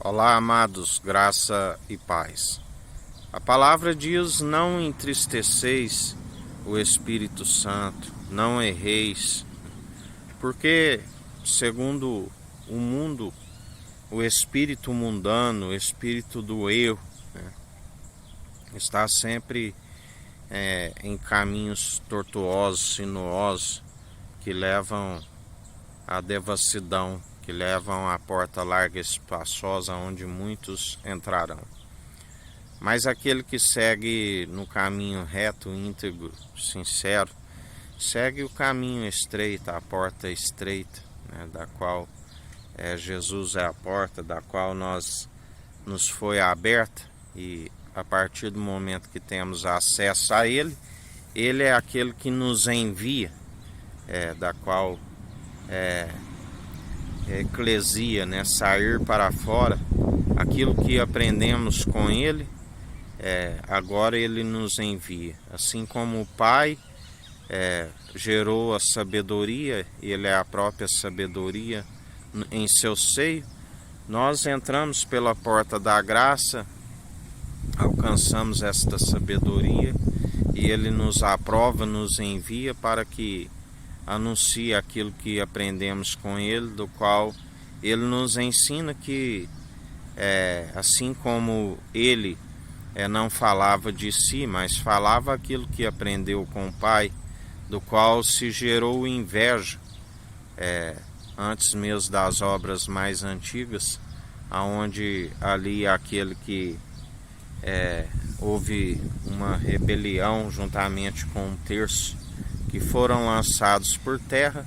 Olá, amados, graça e paz. A palavra diz: não entristeceis o Espírito Santo, não erreis, porque, segundo o mundo, o espírito mundano, o espírito do erro, está sempre em caminhos tortuosos, sinuosos, que levam à devassidão, que levam à porta larga e espaçosa, onde muitos entrarão. Mas aquele que segue no caminho reto, íntegro, sincero, segue o caminho estreito, a porta estreita, da qual Jesus é a porta, da qual nos foi aberta, e a partir do momento que temos acesso a Ele, Ele é aquele que nos envia, da qual eclesia, sair para fora, aquilo que aprendemos com Ele, agora Ele nos envia. Assim como o Pai gerou a sabedoria, Ele é a própria sabedoria em seu seio, nós entramos pela porta da graça, alcançamos esta sabedoria e Ele nos aprova, nos envia para que anuncie aquilo que aprendemos com Ele, do qual Ele nos ensina que, assim como Ele não falava de si, mas falava aquilo que aprendeu com o Pai, do qual se gerou inveja, antes mesmo das obras mais antigas, aonde ali aquele que houve uma rebelião juntamente com um terço, que foram lançados por terra,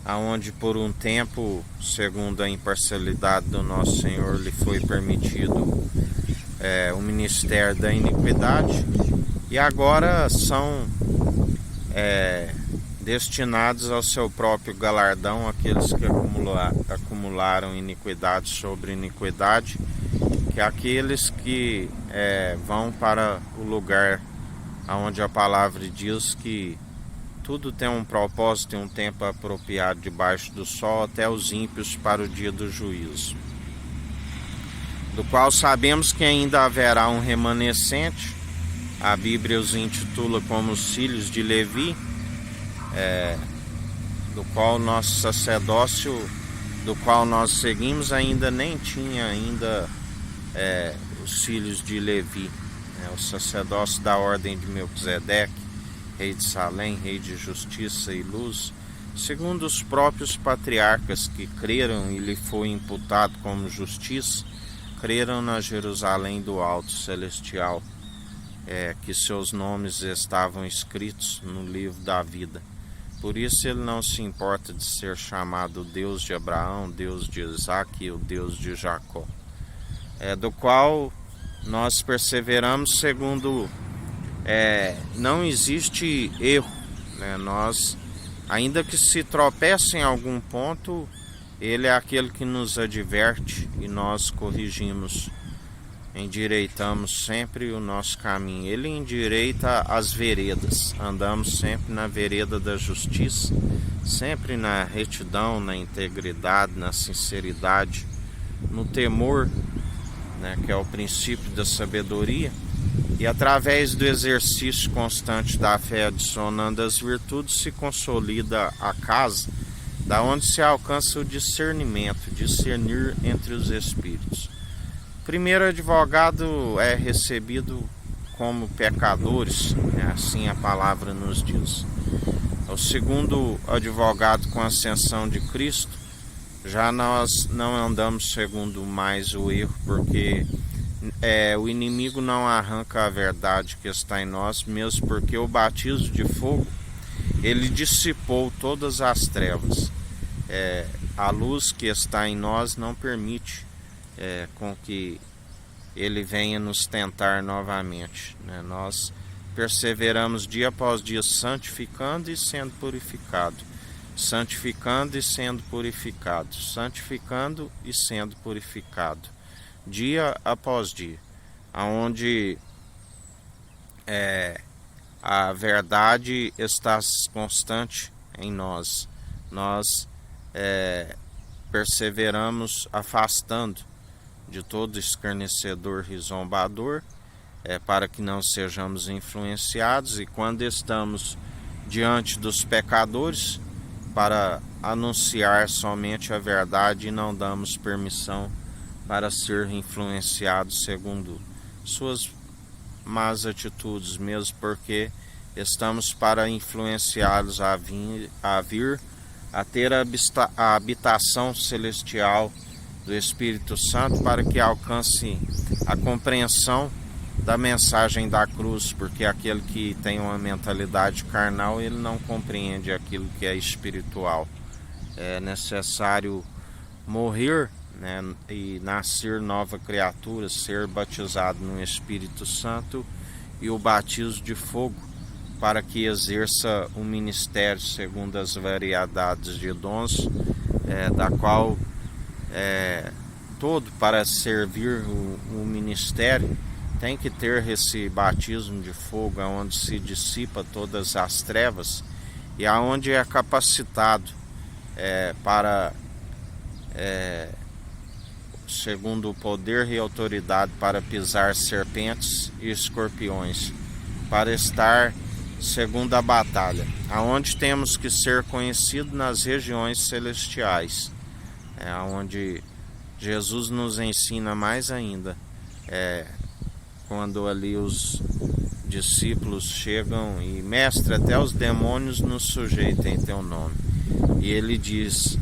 aonde por um tempo, segundo a imparcialidade do nosso Senhor, lhe foi permitido o ministério da iniquidade, e agora são destinados ao seu próprio galardão aqueles que acumularam iniquidade sobre iniquidade, que aqueles que vão para o lugar onde a palavra diz que tudo tem um propósito e um tempo apropriado debaixo do sol, até os ímpios para o dia do juízo, do qual sabemos que ainda haverá um remanescente. A Bíblia os intitula como os filhos de Levi, do qual nosso sacerdócio, do qual nós seguimos, ainda nem tinha os filhos de Levi, o sacerdócio da ordem de Melquisedeque, rei de Salém, rei de justiça e luz, segundo os próprios patriarcas que creram e lhe foi imputado como justiça, creram na Jerusalém do alto celestial, que seus nomes estavam escritos no livro da vida. Por isso ele não se importa de ser chamado Deus de Abraão, Deus de Isaac e o Deus de Jacó, do qual nós perseveramos segundo não existe erro, nós, ainda que se tropece em algum ponto, Ele é aquele que nos adverte e nós corrigimos, endireitamos sempre o nosso caminho. Ele endireita as veredas, andamos sempre na vereda da justiça, sempre na retidão, na integridade, na sinceridade, no temor, que é o princípio da sabedoria. E através do exercício constante da fé, adicionando as virtudes, se consolida a casa, da onde se alcança o discernimento, discernir entre os espíritos. O primeiro advogado é recebido como pecadores, assim a palavra nos diz. O segundo advogado, com a ascensão de Cristo, já nós não andamos segundo mais o erro, porque o inimigo não arranca a verdade que está em nós, mesmo porque o batismo de fogo, ele dissipou todas as trevas. A luz que está em nós não permite com que ele venha nos tentar novamente. Nós perseveramos dia após dia, santificando e sendo purificado, santificando e sendo purificado, santificando e sendo purificado, dia após dia, aonde a verdade está constante em nós. Nós perseveramos afastando de todo escarnecedor e zombador, para que não sejamos influenciados, e quando estamos diante dos pecadores, para anunciar somente a verdade e não damos permissão para ser influenciados segundo suas más atitudes, mesmo porque estamos para influenciá-los a vir a ter a habitação celestial do Espírito Santo, para que alcance a compreensão da mensagem da cruz, porque aquele que tem uma mentalidade carnal, ele não compreende aquilo que é espiritual. É necessário morrer, né, e nascer nova criatura, ser batizado no Espírito Santo e o batismo de fogo, para que exerça o ministério segundo as variedades de dons, da qual todo para servir o ministério tem que ter esse batismo de fogo, onde se dissipa todas as trevas e aonde é capacitado para, segundo o poder e autoridade, para pisar serpentes e escorpiões, para estar segundo a batalha, aonde temos que ser conhecidos nas regiões celestiais, onde Jesus nos ensina mais ainda, quando ali os discípulos chegam e mestre, até os demônios nos sujeitam em teu nome, e ele diz,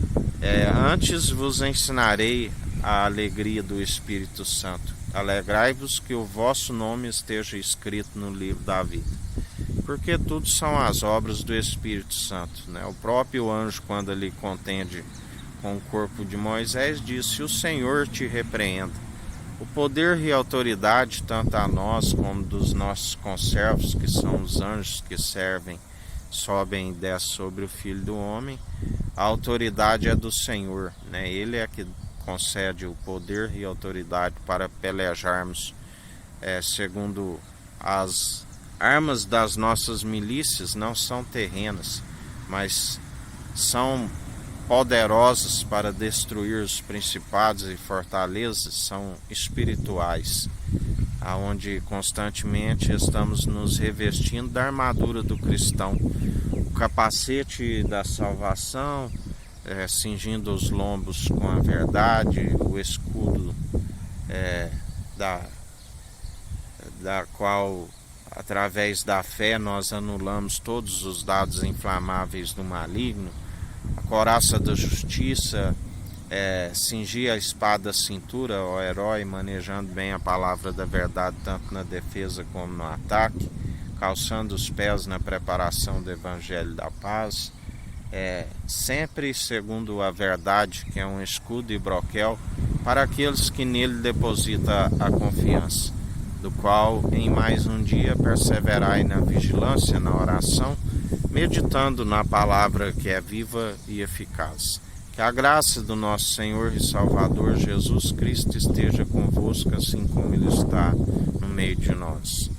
antes vos ensinarei a alegria do Espírito Santo, alegrai-vos que o vosso nome esteja escrito no livro da vida, porque tudo são as obras do Espírito Santo, né? O próprio anjo, quando ele contende com o corpo de Moisés, disse, o Senhor te repreenda. O poder e a autoridade, tanto a nós como dos nossos conservos, que são os anjos que servem, sobem e descem sobre o Filho do Homem, a autoridade é do Senhor, né? Ele é que concede o poder e a autoridade para pelejarmos segundo as armas das nossas milícias. Não são terrenas, mas são poderosas para destruir os principados e fortalezas, são espirituais, aonde constantemente estamos nos revestindo da armadura do cristão, o capacete da salvação, cingindo os lombos com a verdade, o escudo da qual, através da fé, nós anulamos todos os dados inflamáveis do maligno, a couraça da justiça, cingir a espada à cintura, ó herói, manejando bem a palavra da verdade, tanto na defesa como no ataque, calçando os pés na preparação do Evangelho da Paz, sempre segundo a verdade, que é um escudo e broquel para aqueles que nele depositam a confiança, do qual em mais um dia perseverai na vigilância, na oração, meditando na palavra que é viva e eficaz. Que a graça do nosso Senhor e Salvador Jesus Cristo esteja convosco, assim como Ele está no meio de nós.